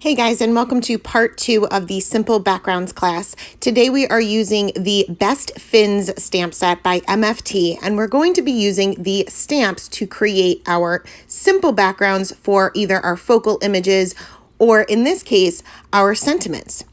Hey guys, and welcome to part 2 of the Simple Backgrounds class. Today we are using the Best Fins stamp set by MFT, and we're going to be using the stamps to create our simple backgrounds for either our focal images or, in this case, our sentiments.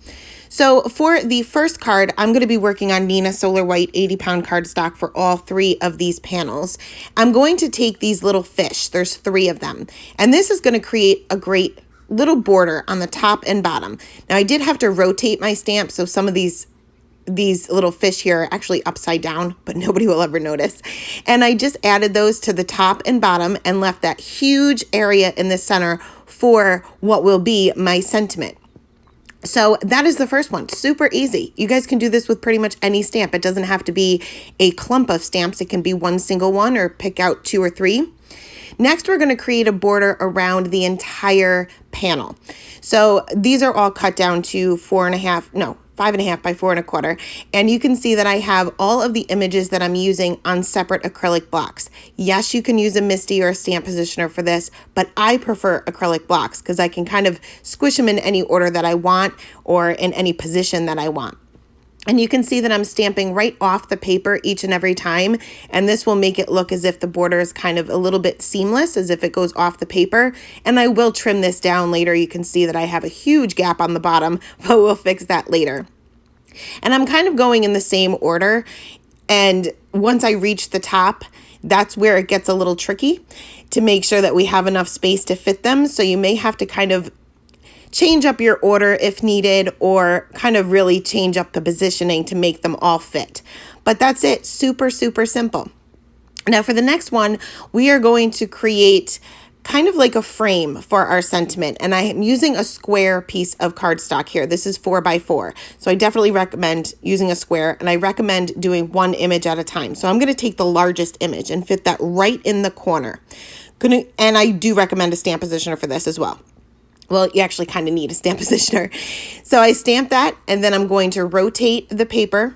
So for the first card, I'm going to be working on Neenah Solar White 80-pound cardstock for all 3 of these panels. I'm going to take these little fish, there's 3 of them, and this is going to create a great little border on the top and bottom. Now I did have to rotate my stamp, so some of these little fish here are actually upside down, but nobody will ever notice. And I just added those to the top and bottom and left that huge area in the center for what will be my sentiment. So that is the first one. Super easy. You guys can do this with pretty much any stamp. It doesn't have to be a clump of stamps. It can be one single one or pick out 2 or 3. Next, we're going to create a border around the entire panel. So these are all cut down to 5.5 by 4.25. And you can see that I have all of the images that I'm using on separate acrylic blocks. Yes, you can use a MISTI or a stamp positioner for this, but I prefer acrylic blocks because I can kind of squish them in any order that I want or in any position that I want. And you can see that I'm stamping right off the paper each and every time, and this will make it look as if the border is kind of a little bit seamless, as if it goes off the paper. And I will trim this down later. You can see that I have a huge gap on the bottom, but we'll fix that later. And I'm kind of going in the same order, and once I reach the top, that's where it gets a little tricky to make sure that we have enough space to fit them. So you may have to kind of change up your order if needed, or kind of really change up the positioning to make them all fit. But that's it. Super, super simple. Now for the next one, we are going to create kind of like a frame for our sentiment. And I am using a square piece of cardstock here. This is 4 by 4. So I definitely recommend using a square, and I recommend doing one image at a time. So I'm going to take the largest image and fit that right in the corner. And I do recommend a stamp positioner for this as well. Well, you actually kind of need a stamp positioner. So I stamp that, and then I'm going to rotate the paper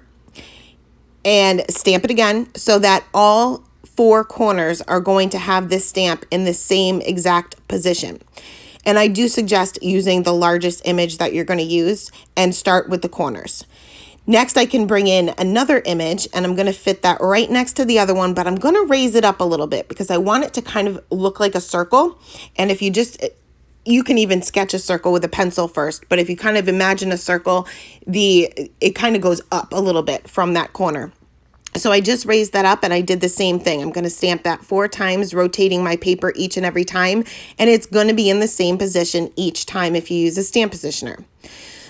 and stamp it again so that all 4 corners are going to have this stamp in the same exact position. And I do suggest using the largest image that you're going to use and start with the corners. Next, I can bring in another image, and I'm going to fit that right next to the other one, but I'm going to raise it up a little bit because I want it to kind of look like a circle. And if you can even sketch a circle with a pencil first, but if you kind of imagine a circle, it kind of goes up a little bit from that corner. So I just raised that up, and I did the same thing. I'm going to stamp that 4 times, rotating my paper each and every time, and it's going to be in the same position each time if you use a stamp positioner.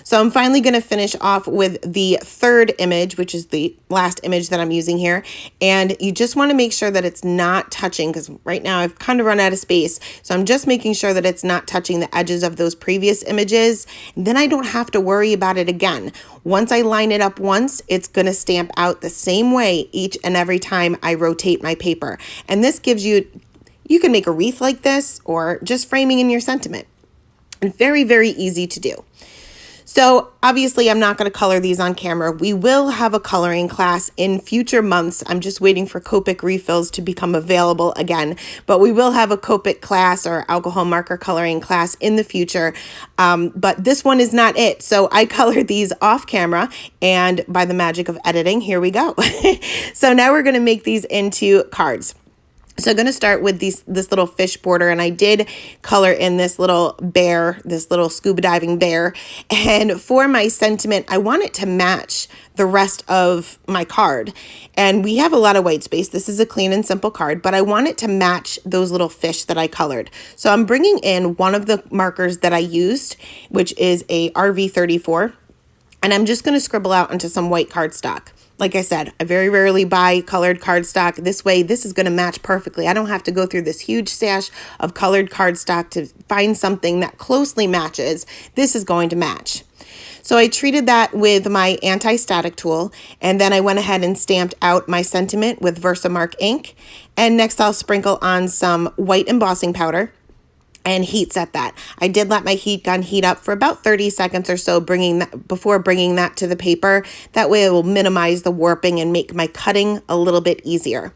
So I'm finally going to finish off with the third image, which is the last image that I'm using here. And you just want to make sure that it's not touching, because right now I've kind of run out of space. So I'm just making sure that it's not touching the edges of those previous images. And then I don't have to worry about it again. Once I line it up once, it's going to stamp out the same way each and every time I rotate my paper. And this gives you can make a wreath like this or just framing in your sentiment. And very, very easy to do. So obviously I'm not going to color these on camera. We will have a coloring class in future months. I'm just waiting for Copic refills to become available again, but we will have a Copic class or alcohol marker coloring class in the future. But this one is not it. So I colored these off camera, and by the magic of editing, here we go. So now we're going to make these into cards. So I'm going to start with this little fish border, and I did color in this little bear, this little scuba diving bear. And for my sentiment, I want it to match the rest of my card. And we have a lot of white space. This is a clean and simple card, but I want it to match those little fish that I colored. So I'm bringing in one of the markers that I used, which is a RV34, and I'm just going to scribble out onto some white cardstock. Like I said, I very rarely buy colored cardstock. This way, this is going to match perfectly. I don't have to go through this huge stash of colored cardstock to find something that closely matches. This is going to match. So I treated that with my anti-static tool, and then I went ahead and stamped out my sentiment with Versamark ink. And next I'll sprinkle on some white embossing powder and heat set that. I did let my heat gun heat up for about 30 seconds or so before bringing that to the paper. That way it will minimize the warping and make my cutting a little bit easier.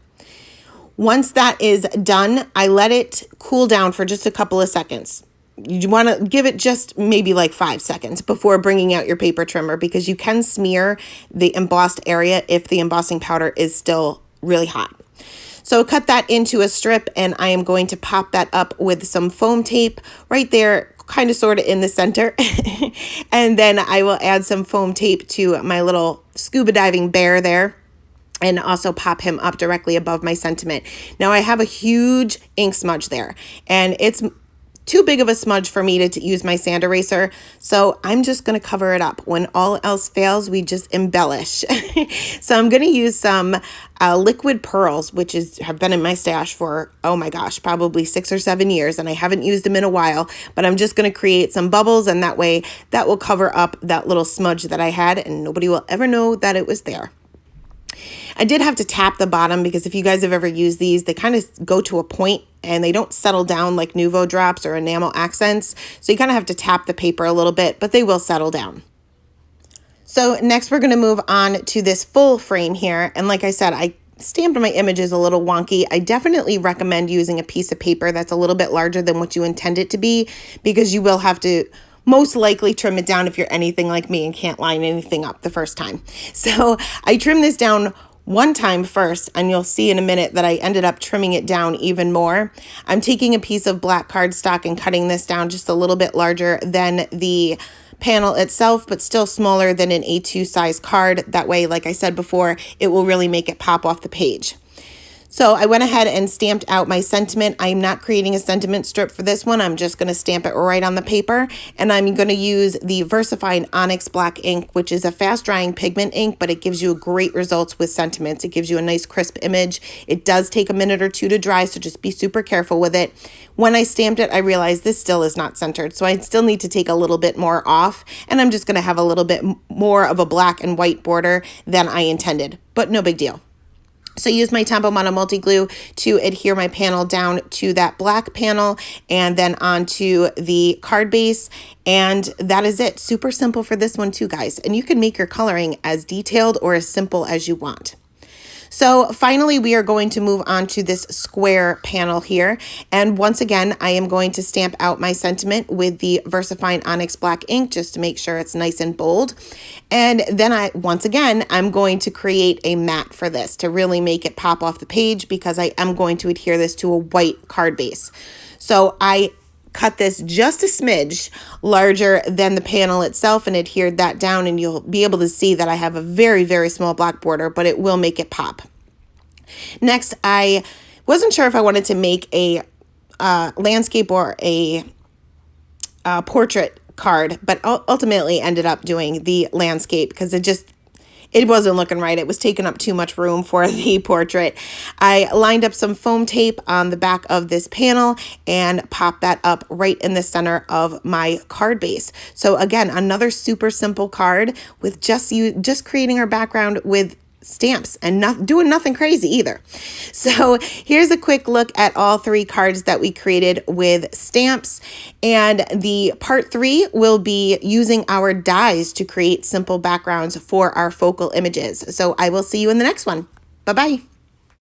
Once that is done, I let it cool down for just a couple of seconds. you want to give it just maybe like 5 seconds before bringing out your paper trimmer, because you can smear the embossed area if the embossing powder is still really hot. So cut that into a strip, and I am going to pop that up with some foam tape right there, kind of sort of in the center. And then I will add some foam tape to my little scuba diving bear there, and also pop him up directly above my sentiment. Now I have a huge ink smudge there, and it's too big of a smudge for me to use my sand eraser, so I'm just going to cover it up. When all else fails, we just embellish. So I'm going to use some liquid pearls, which have been in my stash for, oh my gosh, probably 6 or 7 years, and I haven't used them in a while, but I'm just going to create some bubbles, and that way that will cover up that little smudge that I had, and nobody will ever know that it was there. I did have to tap the bottom, because if you guys have ever used these, they kind of go to a point and they don't settle down like Nuvo drops or enamel accents. So you kind of have to tap the paper a little bit, but they will settle down. So next we're going to move on to this full frame here. And like I said, I stamped my images a little wonky. I definitely recommend using a piece of paper that's a little bit larger than what you intend it to be, because you will have to most likely trim it down if you're anything like me and can't line anything up the first time. So I trimmed this down one time first, and you'll see in a minute that I ended up trimming it down even more. I'm taking a piece of black cardstock and cutting this down just a little bit larger than the panel itself, but still smaller than an A2 size card. That way, like I said before, it will really make it pop off the page. So I went ahead and stamped out my sentiment. I'm not creating a sentiment strip for this one. I'm just going to stamp it right on the paper. And I'm going to use the VersaFine Onyx Black ink, which is a fast drying pigment ink, but it gives you great results with sentiments. It gives you a nice crisp image. It does take a minute or two to dry, so just be super careful with it. When I stamped it, I realized this still is not centered, so I still need to take a little bit more off. And I'm just going to have a little bit more of a black and white border than I intended, but no big deal. So I used my Tempo Mono Multi Glue to adhere my panel down to that black panel and then onto the card base. And that is it. Super simple for this one too, guys. And you can make your coloring as detailed or as simple as you want. So finally, we are going to move on to this square panel here. And once again, I am going to stamp out my sentiment with the VersaFine Onyx Black ink just to make sure it's nice and bold. And then I'm going to create a mat for this to really make it pop off the page, because I am going to adhere this to a white card base. So I cut this just a smidge larger than the panel itself and adhered that down, and you'll be able to see that I have a very, very small black border, but it will make it pop. Next, I wasn't sure if I wanted to make a landscape or a portrait card, but ultimately ended up doing the landscape because it wasn't looking right. It was taking up too much room for the portrait. I lined up some foam tape on the back of this panel and popped that up right in the center of my card base. So again, another super simple card with just creating our background with stamps and not doing nothing crazy either. So here's a quick look at all 3 cards that we created with stamps, and the part 3 will be using our dies to create simple backgrounds for our focal images. So I will see you in the next one. Bye-bye.